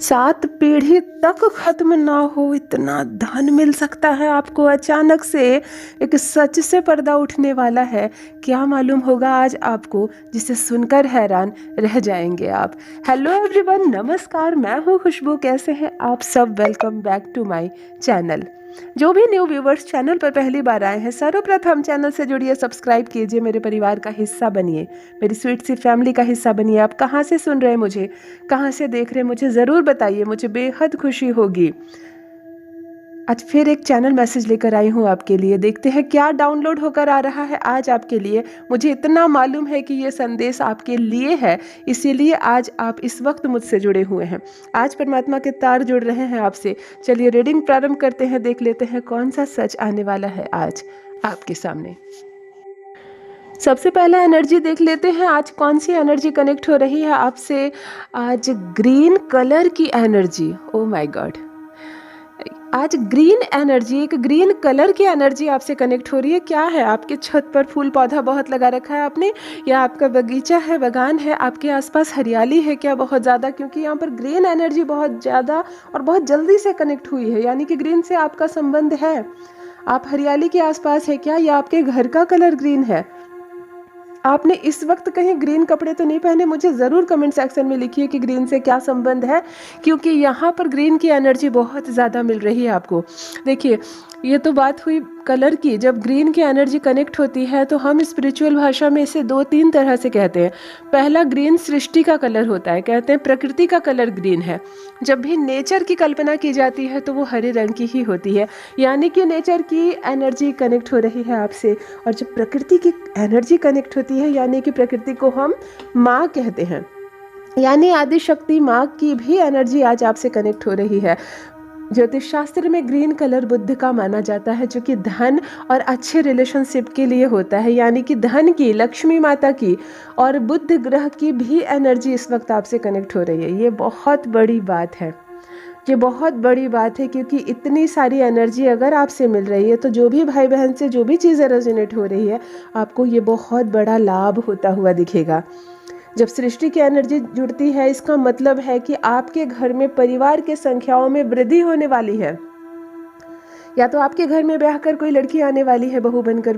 7 पीढ़ी तक खत्म ना हो इतना धन मिल सकता है आपको अचानक से। एक सच से पर्दा उठने वाला है। क्या मालूम होगा आज आपको, जिसे सुनकर हैरान रह जाएंगे आप। हेलो एवरीवन, नमस्कार, मैं हूँ खुशबू। कैसे हैं आप सब? Welcome back to my channel. जो भी न्यू व्यूवर्स चैनल पर पहली बार आए हैं, सर्वप्रथम चैनल से जुड़िए, सब्सक्राइब कीजिए, मेरे परिवार का हिस्सा बनिए, मेरी स्वीट सी फैमिली का हिस्सा बनिए। आप कहाँ से सुन रहे हैं मुझे, कहाँ से देख रहे हैं, मुझे ज़रूर बताइए, मुझे बेहद खुशी होगी। आज फिर एक चैनल मैसेज लेकर आई हूँ आपके लिए। देखते हैं क्या डाउनलोड होकर आ रहा है आज आपके लिए। मुझे इतना मालूम है कि ये संदेश आपके लिए है, इसीलिए आज आप इस वक्त मुझसे जुड़े हुए हैं। आज परमात्मा के तार जुड़ रहे हैं आपसे। चलिए रीडिंग प्रारंभ करते हैं, देख लेते हैं कौन सा सच आने वाला है आज आपके सामने। सबसे पहला एनर्जी देख लेते हैं, आज कौन सी एनर्जी कनेक्ट हो रही है आपसे। आज ग्रीन कलर की एनर्जी। ओ माय गॉड, आज ग्रीन एनर्जी, एक ग्रीन कलर की एनर्जी आपसे कनेक्ट हो रही है। क्या है? आपके छत पर फूल पौधा बहुत लगा रखा है आपने, या आपका बगीचा है, बागान है, आपके आसपास हरियाली है क्या बहुत ज़्यादा? क्योंकि यहाँ पर ग्रीन एनर्जी बहुत ज़्यादा और बहुत जल्दी से कनेक्ट हुई है, यानी कि ग्रीन से आपका संबंध है। आप हरियाली के आसपास है क्या, या आपके घर का कलर ग्रीन है? आपने इस वक्त कहीं ग्रीन कपड़े तो नहीं पहने? मुझे ज़रूर कमेंट सेक्शन में लिखिए कि ग्रीन से क्या संबंध है, क्योंकि यहाँ पर ग्रीन की एनर्जी बहुत ज़्यादा मिल रही है आपको। देखिए, ये तो बात हुई कलर की। जब ग्रीन की एनर्जी कनेक्ट होती है तो हम स्पिरिचुअल भाषा में इसे 2-3 तरह से कहते हैं। पहला, ग्रीन सृष्टि का कलर होता है, कहते हैं प्रकृति का कलर ग्रीन है। जब भी नेचर की कल्पना की जाती है तो वो हरे रंग की ही होती है, यानी कि नेचर की एनर्जी कनेक्ट हो रही है आपसे। और जब प्रकृति की एनर्जी कनेक्ट होती है, यानी कि प्रकृति को हम माँ कहते हैं, यानी आदि शक्ति माँ की भी एनर्जी आज आपसे कनेक्ट हो रही है। ज्योतिष शास्त्र में ग्रीन कलर बुद्ध का माना जाता है, जो कि धन और अच्छे रिलेशनशिप के लिए होता है, यानी कि धन की, लक्ष्मी माता की और बुद्ध ग्रह की भी एनर्जी इस वक्त आपसे कनेक्ट हो रही है। ये बहुत बड़ी बात है, ये बहुत बड़ी बात है, क्योंकि इतनी सारी एनर्जी अगर आपसे मिल रही है तो जो भी भाई बहन से जो भी चीज़ें रेजोनेट हो रही है, आपको ये बहुत बड़ा लाभ होता हुआ दिखेगा। जब सृष्टि की एनर्जी जुड़ती है, इसका मतलब है कि आपके घर में परिवार के संख्याओं में वृद्धि होने वाली है। या तो आपके घर में ब्याह कर कोई लड़की आने वाली है, बहू बनकर,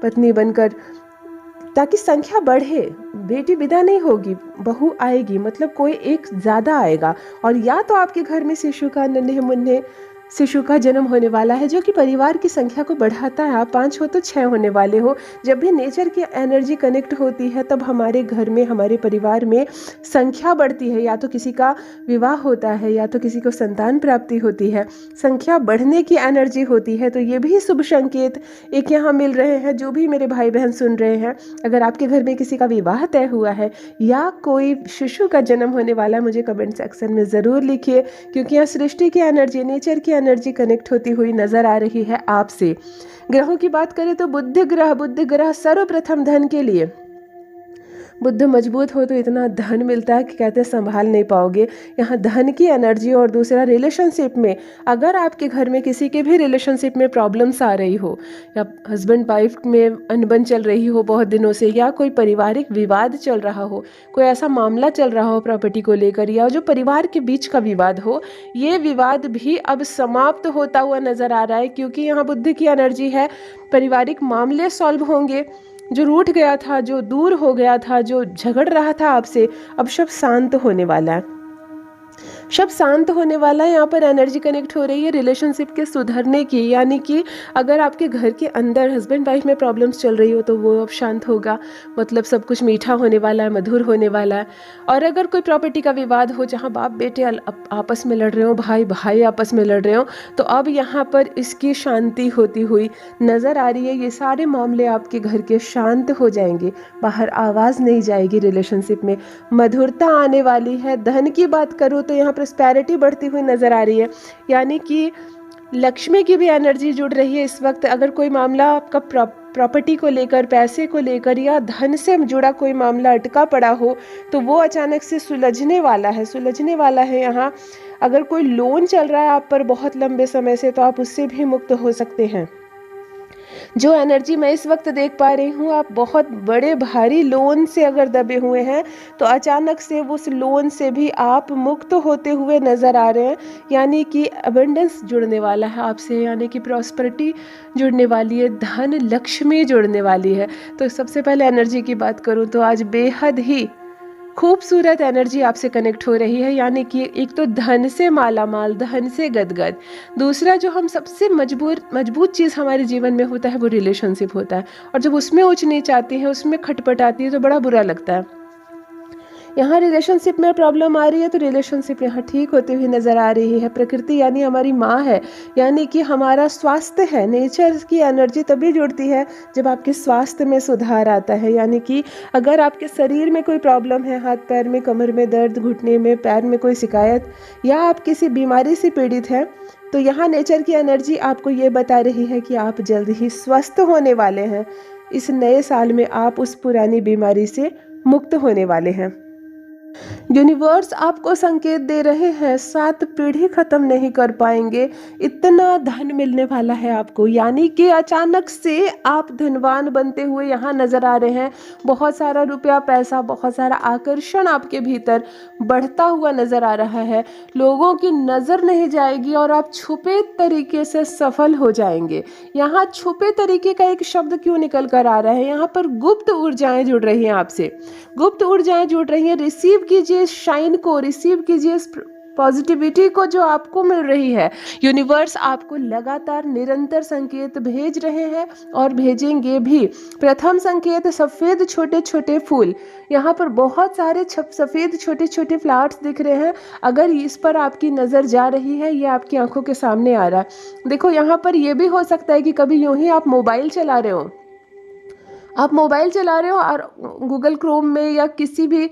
पत्नी बनकर, ताकि संख्या बढ़े। बेटी विदा नहीं होगी, बहू आएगी, मतलब कोई एक ज़्यादा आएगा। और या तो आपके घर में शिशु का, नन्हे मुन्ने शिशु का जन्म होने वाला है, जो कि परिवार की संख्या को बढ़ाता है। आप 5 हो तो 6 होने वाले हो। जब भी नेचर की एनर्जी कनेक्ट होती है तब हमारे घर में, हमारे परिवार में संख्या बढ़ती है। या तो किसी का विवाह होता है, या तो किसी को संतान प्राप्ति होती है, संख्या बढ़ने की एनर्जी होती है। तो ये भी शुभ संकेत एक यहाँ मिल रहे हैं। जो भी मेरे भाई बहन सुन रहे हैं, अगर आपके घर में किसी का विवाह तय हुआ है या कोई शिशु का जन्म होने वाला है, मुझे कमेंट सेक्शन में ज़रूर लिखिए, क्योंकि यहाँ सृष्टि की एनर्जी, नेचर की एनर्जी कनेक्ट होती हुई नजर आ रही है आपसे। ग्रहों की बात करें तो बुध ग्रह सर्वप्रथम धन के लिए। बुध मजबूत हो तो इतना धन मिलता है कि कहते हैं संभाल नहीं पाओगे। यहाँ धन की एनर्जी। और दूसरा, रिलेशनशिप में, अगर आपके घर में किसी के भी रिलेशनशिप में प्रॉब्लम्स आ रही हो, या हस्बैंड वाइफ में अनबन चल रही हो बहुत दिनों से, या कोई पारिवारिक विवाद चल रहा हो, कोई ऐसा मामला चल रहा हो प्रॉपर्टी को लेकर, या जो परिवार के बीच का विवाद हो, ये विवाद भी अब समाप्त होता हुआ नजर आ रहा है, क्योंकि यहाँ बुद्ध की एनर्जी है। पारिवारिक मामले सॉल्व होंगे, जो रूठ गया था, जो दूर हो गया था, जो झगड़ रहा था आपसे, अब सब शांत होने वाला है। सब शांत होने वाला है। यहाँ पर एनर्जी कनेक्ट हो रही है रिलेशनशिप के सुधरने की, यानी कि अगर आपके घर के अंदर हस्बैंड वाइफ में प्रॉब्लम्स चल रही हो तो वो अब शांत होगा, मतलब सब कुछ मीठा होने वाला है, मधुर होने वाला है। और अगर कोई प्रॉपर्टी का विवाद हो, जहाँ बाप बेटे आपस में लड़ रहे हो, भाई भाई आपस में लड़ रहे हो, तो अब यहाँ पर इसकी शांति होती हुई नज़र आ रही है। ये सारे मामले आपके घर के शांत हो जाएंगे, बाहर आवाज़ नहीं जाएगी, रिलेशनशिप में मधुरता आने वाली है। धन की बात करूँ तो यहाँ प्रॉस्पेरिटी बढ़ती हुई नजर आ रही है, यानी कि लक्ष्मी की भी एनर्जी जुड़ रही है इस वक्त। अगर कोई मामला आपका प्रॉपर्टी को लेकर, पैसे को लेकर, या धन से जुड़ा कोई मामला अटका पड़ा हो, तो वो अचानक से सुलझने वाला है यहाँ। अगर कोई लोन चल रहा है आप पर बहुत लंबे समय से, तो आप उससे भी मुक्त हो सकते हैं। जो एनर्जी मैं इस वक्त देख पा रही हूँ, आप बहुत बड़े भारी लोन से अगर दबे हुए हैं तो अचानक से उस लोन से भी आप मुक्त होते हुए नज़र आ रहे हैं। यानी कि अबंडेंस जुड़ने वाला है आपसे, यानी कि प्रॉस्पेरिटी जुड़ने वाली है, धन लक्ष्मी जुड़ने वाली है। तो सबसे पहले एनर्जी की बात करूँ तो आज बेहद ही खूबसूरत एनर्जी आपसे कनेक्ट हो रही है। यानी कि एक तो धन से माला माल, धन से गदगद। दूसरा जो हम सबसे मजबूत चीज़ हमारे जीवन में होता है वो रिलेशनशिप होता है, और जब उसमें ऊंच नीच आती है, उसमें खटपट आती है तो बड़ा बुरा लगता है। यहाँ रिलेशनशिप में प्रॉब्लम आ रही है तो रिलेशनशिप यहाँ ठीक होती हुई नज़र आ रही है। प्रकृति यानी हमारी माँ है, यानी कि हमारा स्वास्थ्य है। नेचर की एनर्जी तभी जुड़ती है जब आपके स्वास्थ्य में सुधार आता है। यानी कि अगर आपके शरीर में कोई प्रॉब्लम है, हाथ पैर में, कमर में दर्द, घुटने में, पैर में कोई शिकायत, या आप किसी बीमारी से पीड़ित हैं, तो यहाँ नेचर की एनर्जी आपको ये बता रही है कि आप जल्द ही स्वस्थ होने वाले हैं। इस नए साल में आप उस पुरानी बीमारी से मुक्त होने वाले हैं। यूनिवर्स आपको संकेत दे रहे हैं 7 पीढ़ी खत्म नहीं कर पाएंगे, इतना धन मिलने वाला है आपको। यानी कि अचानक से आप धनवान बनते हुए यहाँ नजर आ रहे हैं। बहुत सारा रुपया पैसा, बहुत सारा आकर्षण आपके भीतर बढ़ता हुआ नजर आ रहा है। लोगों की नजर नहीं जाएगी और आप छुपे तरीके से सफल हो जाएंगे। यहाँ छुपे तरीके का एक शब्द क्यों निकल कर आ रहा है? यहाँ पर गुप्त ऊर्जाएं जुड़ रही हैं आपसे, गुप्त ऊर्जाएं जुड़ रही हैं। रिसीव कीजिए इस शाइन को, रिसीव कीजिए इस पॉजिटिविटी को जो आपको मिल रही है। यूनिवर्स आपको लगातार निरंतर संकेत भेज रहे हैं और भेजेंगे भी। प्रथम संकेत, सफेद छोटे छोटे फूल। यहाँ पर बहुत सारे सफेद छोटे छोटे फ्लावर्स दिख रहे हैं। अगर इस पर आपकी नज़र जा रही है, ये आपकी आंखों के सामने आ रहा है। देखो, यहाँ पर यह भी हो सकता है कि कभी यूं ही आप मोबाइल चला रहे हो, और गूगल क्रोम में या किसी भी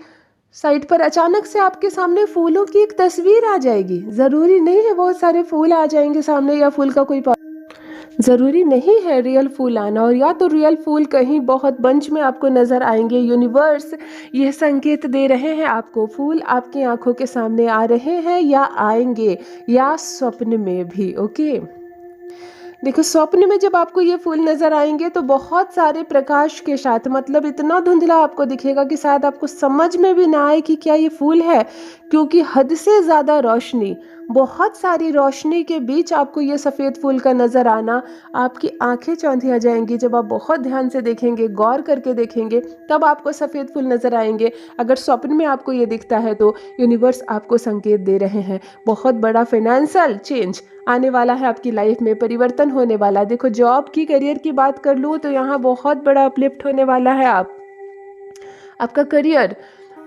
साइट पर अचानक से आपके सामने फूलों की एक तस्वीर आ जाएगी। ज़रूरी नहीं है बहुत सारे फूल आ जाएंगे सामने, या फूल का कोई ज़रूरी नहीं है रियल फूल आना, और या तो रियल फूल कहीं बहुत बंच में आपको नज़र आएंगे। यूनिवर्स यह संकेत दे रहे हैं आपको, फूल आपकी आंखों के सामने आ रहे हैं या आएंगे, या स्वप्न में भी। ओके, देखो, स्वप्न में जब आपको ये फूल नजर आएंगे तो बहुत सारे प्रकाश के साथ, मतलब इतना धुंधला आपको दिखेगा कि शायद आपको समझ में भी ना आए कि क्या ये फूल है, क्योंकि हद से ज़्यादा रोशनी, बहुत सारी रोशनी के बीच आपको ये सफ़ेद फूल का नज़र आना, आपकी आंखें चौंधिया जाएंगी। जब आप बहुत ध्यान से देखेंगे, गौर करके देखेंगे, तब आपको सफ़ेद फूल नज़र आएंगे। अगर स्वप्न में आपको ये दिखता है तो यूनिवर्स आपको संकेत दे रहे हैं बहुत बड़ा फाइनेंशियल चेंज आने वाला है आपकी लाइफ में, परिवर्तन होने वाला है। देखो, जॉब की, करियर की बात कर लूँ तो यहाँ बहुत बड़ा अपलिफ्ट होने वाला है। आपका करियर,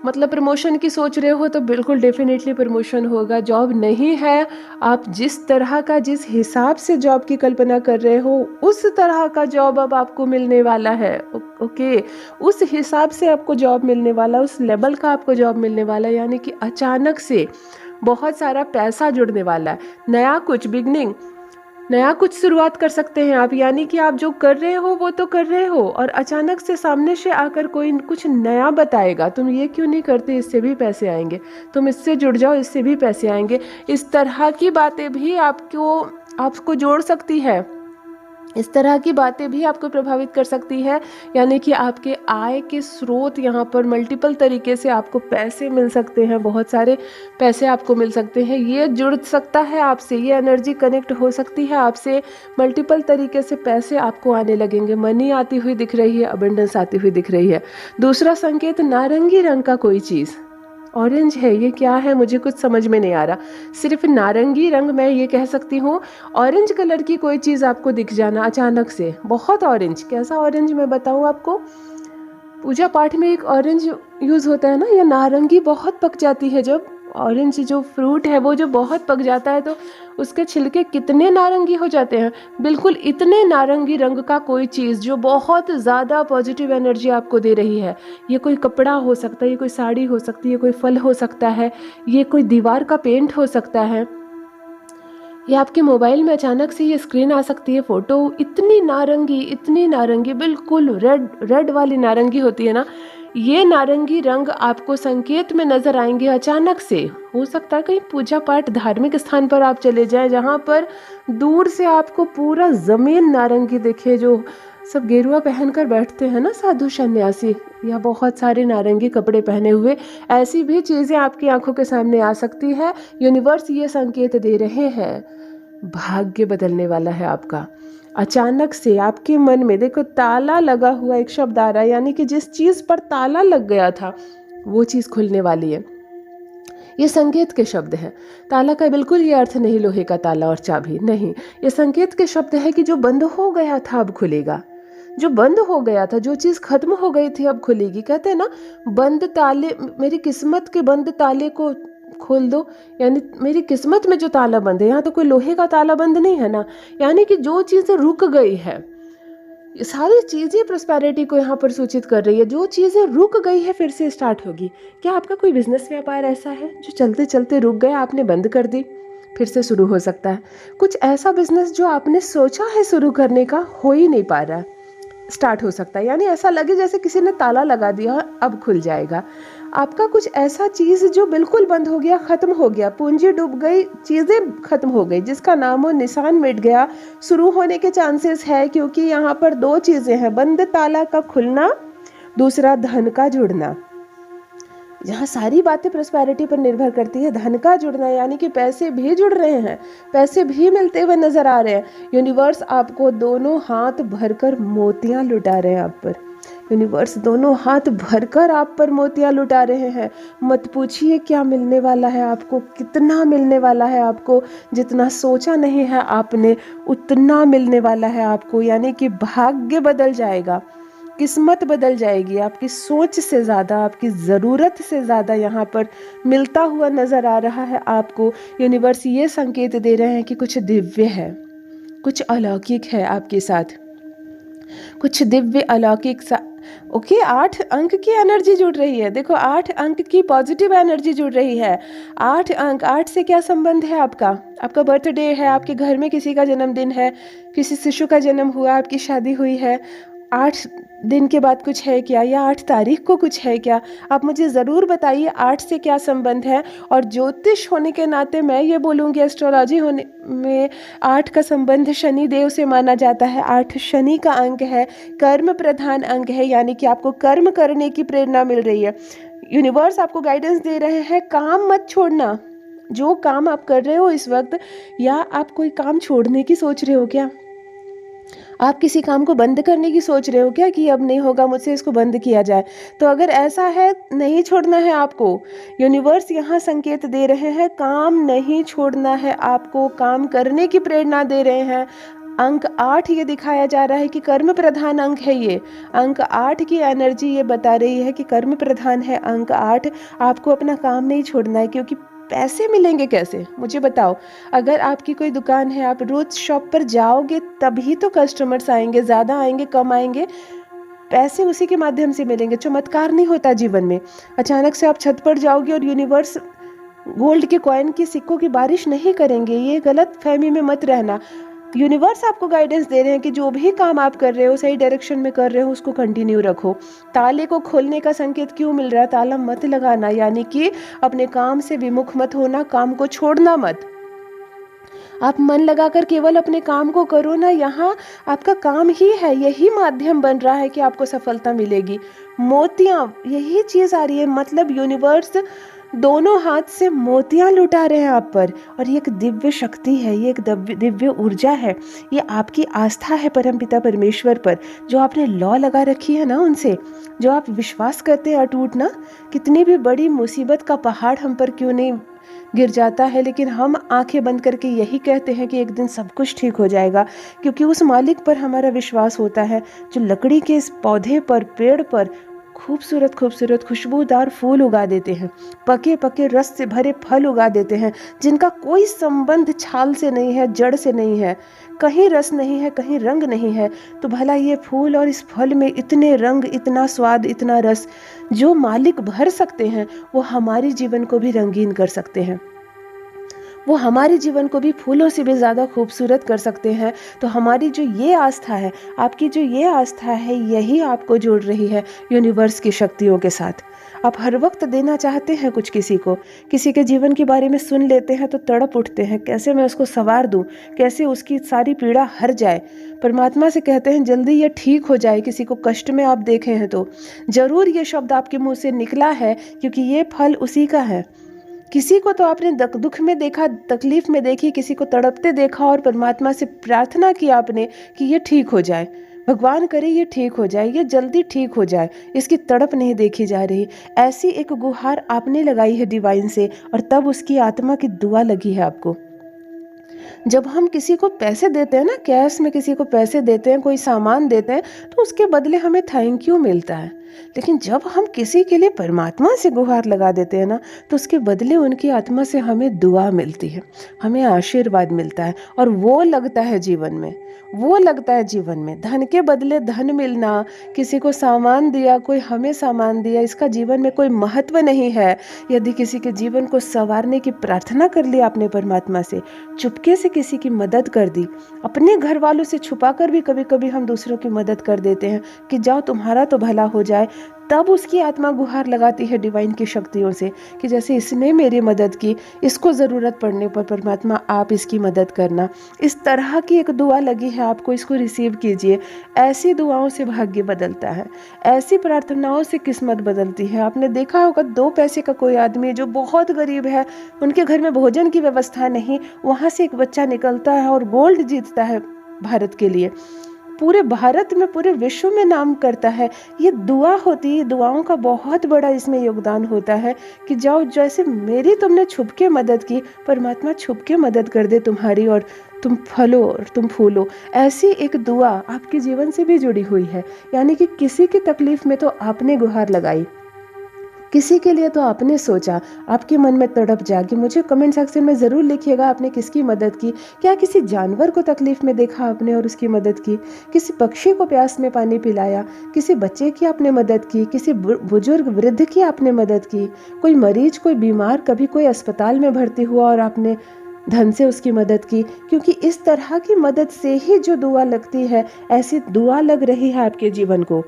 मतलब प्रमोशन की सोच रहे हो तो बिल्कुल डेफिनेटली प्रमोशन होगा। जॉब नहीं है, आप जिस तरह का, जिस हिसाब से जॉब की कल्पना कर रहे हो, उस तरह का जॉब अब आपको मिलने वाला है। ओके, उस हिसाब से आपको जॉब मिलने वाला, उस लेवल का आपको जॉब मिलने वाला है। यानी कि अचानक से बहुत सारा पैसा जुड़ने वाला है। नया कुछ बिगनिंग, नया कुछ शुरुआत कर सकते हैं आप। यानी कि आप जो कर रहे हो वो तो कर रहे हो, और अचानक से सामने से आकर कोई कुछ नया बताएगा, तुम ये क्यों नहीं करते, इससे भी पैसे आएंगे, तुम इससे जुड़ जाओ, इससे भी पैसे आएंगे। इस तरह की बातें भी आपको जोड़ सकती है, इस तरह की बातें भी आपको प्रभावित कर सकती है। यानी कि आपके आय के स्रोत, यहाँ पर मल्टीपल तरीके से आपको पैसे मिल सकते हैं, बहुत सारे पैसे आपको मिल सकते हैं। ये जुड़ सकता है आपसे, ये एनर्जी कनेक्ट हो सकती है आपसे, मल्टीपल तरीके से पैसे आपको आने लगेंगे। मनी आती हुई दिख रही है, अबंडेंस आती हुई दिख रही है। दूसरा संकेत, नारंगी रंग का कोई चीज़, ऑरेंज है, ये क्या है मुझे कुछ समझ में नहीं आ रहा, सिर्फ नारंगी रंग मैं ये कह सकती हूँ। ऑरेंज कलर की कोई चीज़ आपको दिख जाना अचानक से, बहुत ऑरेंज। कैसा ऑरेंज मैं बताऊँ आपको, पूजा पाठ में एक ऑरेंज यूज़ होता है ना, या नारंगी बहुत पक जाती है। जब ऑरेंज जो फ्रूट है वो जो बहुत पक जाता है तो उसके छिलके कितने नारंगी हो जाते हैं, बिल्कुल इतने नारंगी रंग का कोई चीज़ जो बहुत ज़्यादा पॉजिटिव एनर्जी आपको दे रही है। ये कोई कपड़ा हो सकता है, ये कोई साड़ी हो सकती है, कोई फल हो सकता है, ये कोई दीवार का पेंट हो सकता है, ये आपके मोबाइल में अचानक से ये स्क्रीन आ सकती है, फ़ोटो। इतनी नारंगी बिल्कुल रेड वाली नारंगी होती है ना, ये नारंगी रंग आपको संकेत में नजर आएंगे अचानक से। हो सकता है कहीं पूजा पाठ धार्मिक स्थान पर आप चले जाएं जहाँ पर दूर से आपको पूरा जमीन नारंगी दिखे, जो सब गेरुआ पहनकर बैठते हैं ना साधु सन्यासी, या बहुत सारे नारंगी कपड़े पहने हुए, ऐसी भी चीज़ें आपकी आंखों के सामने आ सकती है। यूनिवर्स ये संकेत दे रहे हैं भाग्य बदलने वाला है आपका। अचानक से आपके मन में देखो ताला लगा हुआ एक शब्द आ रहा है, यानी कि जिस चीज़ पर ताला लग गया था वो चीज़ खुलने वाली है। ये संकेत के शब्द हैं। ताला का बिल्कुल ये अर्थ नहीं लोहे का ताला और चाबी, नहीं, ये संकेत के शब्द है कि जो बंद हो गया था अब खुलेगा। जो बंद हो गया था, जो चीज़ खत्म हो गई थी अब खुलेगी। कहते हैं ना, बंद ताले, मेरी किस्मत के बंद ताले को खोल दो, यानी मेरी किस्मत में जो ताला बंद है, यहाँ तो कोई लोहे का ताला बंद नहीं है ना, यानी कि जो चीज़ें रुक गई है, ये सारी चीज़ें प्रॉस्पेरिटी को यहाँ पर सूचित कर रही है। जो चीज़ें रुक गई है फिर से स्टार्ट होगी। क्या आपका कोई बिजनेस व्यापार ऐसा है जो चलते चलते रुक गया, आपने बंद कर दी, फिर से शुरू हो सकता है। कुछ ऐसा बिजनेस जो आपने सोचा है शुरू करने का, हो ही नहीं पा रहा है, स्टार्ट हो सकता है, यानी ऐसा लगे जैसे किसी ने ताला लगा दिया, अब खुल जाएगा। आपका कुछ ऐसा चीज़ जो बिल्कुल बंद हो गया, ख़त्म हो गया, पूंजी डूब गई, चीज़ें ख़त्म हो गई, जिसका नामो निशान मिट गया, शुरू होने के चांसेस है, क्योंकि यहाँ पर दो चीज़ें हैं, बंद ताला का खुलना, दूसरा धन का जुड़ना। जहाँ सारी बातें प्रॉस्पेरिटी पर निर्भर करती है, धन का जुड़ना, यानी कि पैसे भी जुड़ रहे हैं, पैसे भी मिलते हुए नजर आ रहे हैं। यूनिवर्स आपको दोनों हाथ भरकर मोतियां लुटा रहे हैं आप पर। यूनिवर्स दोनों हाथ भरकर आप पर मोतियां लुटा रहे हैं। मत पूछिए क्या मिलने वाला है आपको, कितना मिलने वाला है आपको। जितना सोचा नहीं है आपने उतना मिलने वाला है आपको, यानी कि भाग्य बदल जाएगा, किस्मत बदल जाएगी। आपकी सोच से ज़्यादा, आपकी ज़रूरत से ज़्यादा यहाँ पर मिलता हुआ नज़र आ रहा है आपको। यूनिवर्स ये संकेत दे रहे हैं कि कुछ दिव्य है, कुछ अलौकिक है आपके साथ, कुछ दिव्य अलौकिक ओके। 8 अंक की एनर्जी जुड़ रही है, देखो 8 अंक की पॉजिटिव एनर्जी जुड़ रही है। 8 अंक, 8 से क्या संबंध है आपका? आपका बर्थडे है, आपके घर में किसी का जन्मदिन है, किसी शिशु का जन्म हुआ, आपकी शादी हुई है। 8 दिन के बाद कुछ है क्या, या 8 तारीख को कुछ है क्या? आप मुझे ज़रूर बताइए 8 से क्या संबंध है। और ज्योतिष होने के नाते मैं ये बोलूँगी, एस्ट्रोलॉजी होने में 8 का संबंध शनि देव से माना जाता है। 8 शनि का अंक है, कर्म प्रधान अंक है, यानी कि आपको कर्म करने की प्रेरणा मिल रही है। यूनिवर्स आपको गाइडेंस दे रहे हैं, काम मत छोड़ना। जो काम आप कर रहे हो इस वक्त, या आप कोई काम छोड़ने की सोच रहे हो क्या? आप किसी काम को बंद करने की सोच रहे हो क्या, कि अब नहीं होगा मुझसे, इसको बंद किया जाए? तो अगर ऐसा है, नहीं छोड़ना है आपको। यूनिवर्स यहाँ संकेत दे रहे हैं, काम नहीं छोड़ना है आपको, काम करने की प्रेरणा दे रहे हैं। अंक 8 ये दिखाया जा रहा है कि कर्म प्रधान अंक है ये। अंक 8 की एनर्जी ये बता रही है कि कर्म प्रधान है अंक 8। आपको अपना काम नहीं छोड़ना है, क्योंकि पैसे मिलेंगे कैसे, मुझे बताओ। अगर आपकी कोई दुकान है, आप रोज शॉप पर जाओगे तभी तो कस्टमर्स आएंगे, ज़्यादा आएंगे कम आएंगे, पैसे उसी के माध्यम से मिलेंगे। चमत्कार नहीं होता जीवन में। अचानक से आप छत पर जाओगे और यूनिवर्स गोल्ड के कॉइन के सिक्कों की बारिश नहीं करेंगे, ये गलत फहमी में मत रहना। यूनिवर्स आपको गाइडेंस दे रहे हैं कि जो भी काम आप कर रहे हो, सही डायरेक्शन में कर रहे हो, उसको कंटिन्यू रखो। ताले को खोलने का संकेत क्यों मिल रहा है? ताला मत लगाना, यानी कि अपने काम से विमुख मत होना, काम को छोड़ना मत। आप मन लगाकर केवल अपने काम को करो ना, यहाँ आपका काम ही है, यही माध्यम बन रहा है कि आपको सफलता मिलेगी। मोतियां, यही चीज़ आ रही है, मतलब यूनिवर्स दोनों हाथ से मोतियां लुटा रहे हैं आप पर। और ये एक दिव्य शक्ति है, ये एक दिव्य ऊर्जा है, ये आपकी आस्था है परमपिता परमेश्वर पर, जो आपने लॉ लगा रखी है ना उनसे, जो आप विश्वास करते हैं अटूट ना। कितनी भी बड़ी मुसीबत का पहाड़ हम पर क्यों नहीं गिर जाता है, लेकिन हम आंखें बंद करके यही कहते हैं कि एक दिन सब कुछ ठीक हो जाएगा, क्योंकि उस मालिक पर हमारा विश्वास होता है, जो लकड़ी के इस पौधे पर, पेड़ पर खूबसूरत खूबसूरत खुशबूदार फूल उगा देते हैं, पके पके रस से भरे फल उगा देते हैं, जिनका कोई संबंध छाल से नहीं है, जड़ से नहीं है, कहीं रस नहीं है, कहीं रंग नहीं है। तो भला ये फूल और इस फल में इतने रंग, इतना स्वाद, इतना रस जो मालिक भर सकते हैं, वो हमारे जीवन को भी रंगीन कर सकते हैं। वो हमारे जीवन को भी फूलों से भी ज़्यादा खूबसूरत कर सकते हैं। तो हमारी जो ये आस्था है, आपकी जो ये आस्था है, यही आपको जोड़ रही है यूनिवर्स की शक्तियों के साथ। आप हर वक्त देना चाहते हैं कुछ किसी को, किसी के जीवन के बारे में सुन लेते हैं तो तड़प उठते हैं, कैसे मैं उसको संवार दूं, कैसे उसकी सारी पीड़ा हर जाए। परमात्मा से कहते हैं जल्दी ये ठीक हो जाए। किसी को कष्ट में आप देखे हैं तो ज़रूर ये शब्द आपके मुंह से निकला है, क्योंकि ये फल उसी का है। किसी को तो आपने दुख में देखा, तकलीफ में देखी, किसी को तड़पते देखा और परमात्मा से प्रार्थना की आपने कि ये ठीक हो जाए। भगवान करे ये ठीक हो जाए, ये जल्दी ठीक हो जाए, इसकी तड़प नहीं देखी जा रही। ऐसी एक गुहार आपने लगाई है डिवाइन से, और तब उसकी आत्मा की दुआ लगी है आपको। जब हम किसी को पैसे देते हैं ना, कैश में किसी को पैसे देते हैं, कोई सामान देते हैं, तो उसके बदले हमें थैंक यू मिलता है। लेकिन जब हम किसी के लिए परमात्मा से गुहार लगा देते हैं ना, तो उसके बदले उनकी आत्मा से हमें दुआ मिलती है, हमें आशीर्वाद मिलता है, और वो लगता है जीवन में, वो लगता है जीवन में। धन के बदले धन मिलना, किसी को सामान दिया, कोई हमें सामान दिया, इसका जीवन में कोई महत्व नहीं है। यदि किसी के जीवन को संवारने की प्रार्थना कर ली आपने परमात्मा से, चुपके से किसी की मदद कर दी, अपने घर वालों से छुपाकर भी कभी कभी हम दूसरों की मदद कर देते हैं कि जाओ तुम्हारा तो भला हो जाए, तब उसकी आत्मा गुहार लगाती है डिवाइन की शक्तियों से कि जैसे इसने मेरी मदद की, इसको ज़रूरत पड़ने पर परमात्मा आप इसकी मदद करना। इस तरह की एक दुआ लगी है आपको, इसको रिसीव कीजिए। ऐसी दुआओं से भाग्य बदलता है, ऐसी प्रार्थनाओं से किस्मत बदलती है। आपने देखा होगा 2 पैसे का कोई आदमी जो बहुत गरीब है, उनके घर में भोजन की व्यवस्था नहीं, वहाँ से एक बच्चा निकलता है और गोल्ड जीतता है भारत के लिए, पूरे भारत में, पूरे विश्व में नाम करता है। ये दुआ होती है, दुआओं का बहुत बड़ा इसमें योगदान होता है कि जाओ, जैसे मेरी तुमने छुप के मदद की, परमात्मा छुप के मदद कर दे तुम्हारी, और तुम फलो और तुम फूलो। ऐसी एक दुआ आपके जीवन से भी जुड़ी हुई है। यानी कि किसी की तकलीफ में तो आपने गुहार लगाई, किसी के लिए तो आपने सोचा, आपके मन में तड़प जागी। मुझे कमेंट सेक्शन में ज़रूर लिखिएगा आपने किसकी मदद की। क्या किसी जानवर को तकलीफ में देखा आपने और उसकी मदद की? किसी पक्षी को प्यास में पानी पिलाया? किसी बच्चे की आपने मदद की? किसी बुजुर्ग वृद्ध की आपने मदद की? कोई मरीज, कोई बीमार, कभी कोई अस्पताल में भर्ती हुआ और आपने धन से उसकी मदद की? क्योंकि इस तरह की मदद से ही जो दुआ लगती है, ऐसी दुआ लग रही है आपके जीवन को,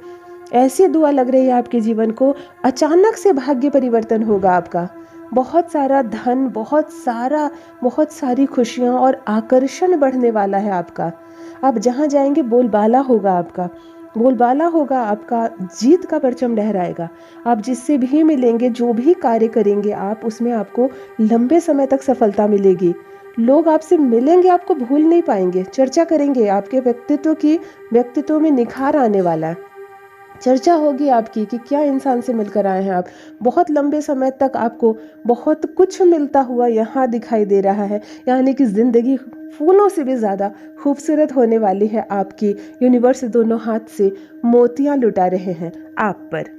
ऐसी दुआ लग रही है आपके जीवन को, अचानक से भाग्य परिवर्तन होगा आपका। बहुत सारा धन, बहुत सारी खुशियाँ और आकर्षण बढ़ने वाला है आपका। आप जहाँ जाएंगे बोलबाला होगा आपका, बोलबाला होगा आपका, जीत का परचम लहराएगा। आप जिससे भी मिलेंगे, जो भी कार्य करेंगे आप, उसमें आपको लंबे समय तक सफलता मिलेगी। लोग आपसे मिलेंगे, आपको भूल नहीं पाएंगे, चर्चा करेंगे आपके व्यक्तित्व में निखार आने वाला है। चर्चा होगी आपकी कि क्या इंसान से मिलकर आए हैं आप। बहुत लंबे समय तक आपको बहुत कुछ मिलता हुआ यहाँ दिखाई दे रहा है। यानी कि ज़िंदगी फूलों से भी ज़्यादा खूबसूरत होने वाली है आपकी। यूनिवर्स दोनों हाथ से मोतियाँ लुटा रहे हैं आप पर।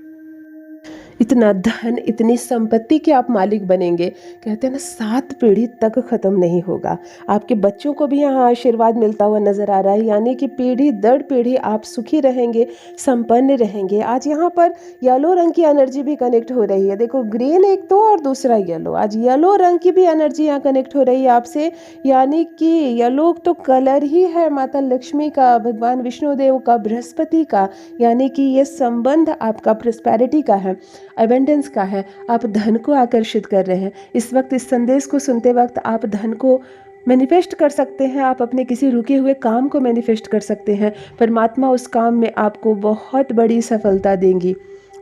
इतना धन, इतनी संपत्ति के आप मालिक बनेंगे, कहते हैं ना 7 पीढ़ी तक ख़त्म नहीं होगा। आपके बच्चों को भी यहाँ आशीर्वाद मिलता हुआ नज़र आ रहा है। यानी कि पीढ़ी दर पीढ़ी आप सुखी रहेंगे, संपन्न रहेंगे। आज यहाँ पर येलो रंग की एनर्जी भी कनेक्ट हो रही है। देखो, ग्रीन एक तो और दूसरा येलो, आज येलो रंग की भी एनर्जी यहाँ कनेक्ट हो रही है आपसे। यानी कि येलो तो कलर ही है माता लक्ष्मी का, भगवान विष्णुदेव का, बृहस्पति का। यानी कि ये संबंध आपका प्रॉस्पेरिटी का है, अबेंडेंस का है। आप धन को आकर्षित कर रहे हैं। इस वक्त इस संदेश को सुनते वक्त आप धन को मैनिफेस्ट कर सकते हैं। आप अपने किसी रुके हुए काम को मैनिफेस्ट कर सकते हैं। परमात्मा उस काम में आपको बहुत बड़ी सफलता देंगी,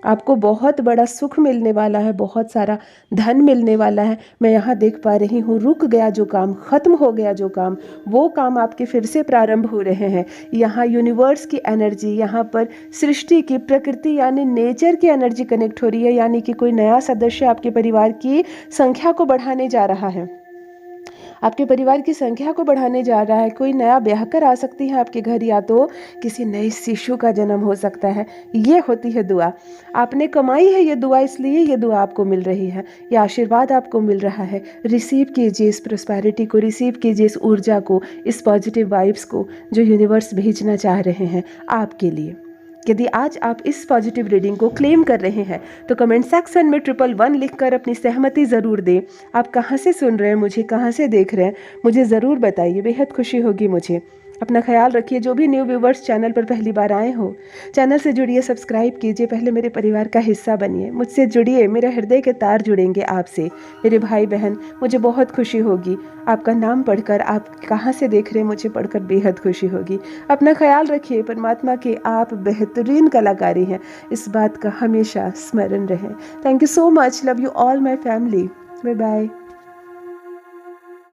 आपको बहुत बड़ा सुख मिलने वाला है, बहुत सारा धन मिलने वाला है। मैं यहाँ देख पा रही हूँ, रुक गया जो काम, ख़त्म हो गया जो काम, वो काम आपके फिर से प्रारंभ हो रहे हैं। यहाँ यूनिवर्स की एनर्जी, यहाँ पर सृष्टि की, प्रकृति यानी नेचर की एनर्जी कनेक्ट हो रही है। यानी कि कोई नया सदस्य आपके परिवार की संख्या को बढ़ाने जा रहा है, आपके परिवार की संख्या को बढ़ाने जा रहा है। कोई नया ब्याहकर आ सकती है आपके घर, या तो किसी नए शिशु का जन्म हो सकता है। ये होती है दुआ, आपने कमाई है ये दुआ, इसलिए ये दुआ आपको मिल रही है, ये आशीर्वाद आपको मिल रहा है। रिसीव कीजिए इस प्रॉस्पेरिटी को, रिसीव कीजिए इस ऊर्जा को, इस पॉजिटिव वाइब्स को जो यूनिवर्स भेजना चाह रहे हैं आपके लिए। यदि आज आप इस पॉजिटिव रीडिंग को क्लेम कर रहे हैं तो कमेंट सेक्शन में 111 लिखकर अपनी सहमति ज़रूर दें। आप कहाँ से सुन रहे हैं मुझे, कहाँ से देख रहे हैं, मुझे ज़रूर बताइए, बेहद खुशी होगी मुझे। अपना ख्याल रखिए। जो भी न्यू व्यूवर्स चैनल पर पहली बार आए हो, चैनल से जुड़िए, सब्सक्राइब कीजिए, पहले मेरे परिवार का हिस्सा बनिए, मुझसे जुड़िए, मेरे हृदय के तार जुड़ेंगे आपसे। मेरे भाई बहन, मुझे बहुत खुशी होगी आपका नाम पढ़कर, आप कहाँ से देख रहे हैं मुझे पढ़कर बेहद खुशी होगी। अपना ख्याल रखिए। परमात्मा के आप बेहतरीन कलाकारी हैं, इस बात का हमेशा स्मरण रहे। Thank you so much. Love you all my family. Bye bye.